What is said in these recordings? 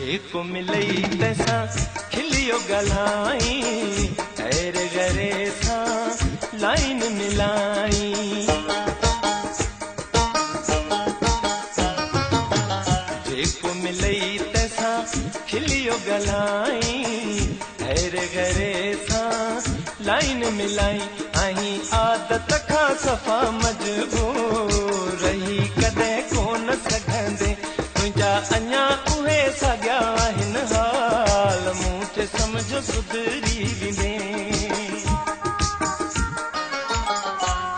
जेको मिलई तैसा खिलियो गलाई, ऐर गरे सा लाइन मिलाई। जेको मिलई तैसा खिलियो गलाई, ऐर गरे सा लाइन मिलाई। आही आदत खा सफ़ा मजबूर रही, कदे कोन सघंदे तुझा अञा उहे साॻिया आहिनि हाल, मूं ते समझ सुधरी वेंदे।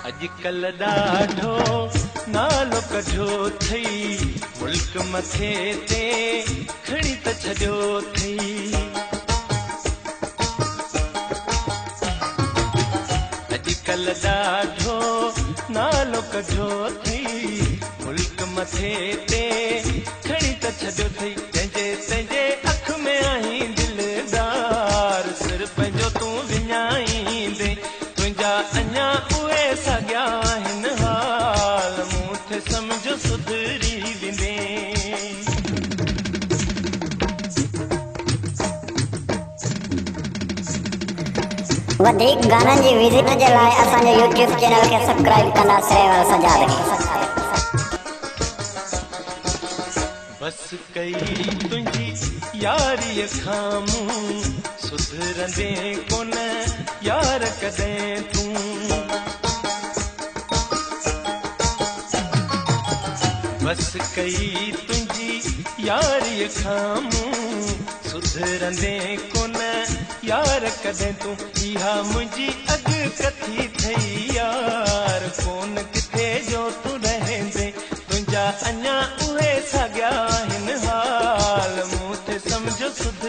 अॼुकल्ह ॾाढो नालो कढियो थई, मुल्क मथे ते खणी त छॾियो थई। अॼुकल्ह ॾाढो नालो कढियो थई, मुल्क मथे ते खणी त छॾियो थई। जंहिंजे तंहिंजे अख में आहीं दिलदार, सिर पंहिंजो तूं विञाईंदे तुंहिंजा अञा उहे साॻिया आहिनि हाल, मूं थे समझ सुधरी वेंदे। वधीक गाननि जी विज़िट जे लाइ असांजे YouTube चैनल खे सब्सक्राइब कंदा श्रेवाल सजाद खे। बस कई तुंहिंजी यारीअ खां मूं सुधरंदे कोन यार कॾहिं तूं। बस कई तुंहिंजी यारीअ खां मूं सुधरंदे कोन यार कॾहिं तूं। इहा मुंहिंजी अॻु कथी थई यार, कोन किथे जो तूं रहंदे तुंहिंजा अञा उहे साॻिया आहिनि हाल, मूं ते समझ सुध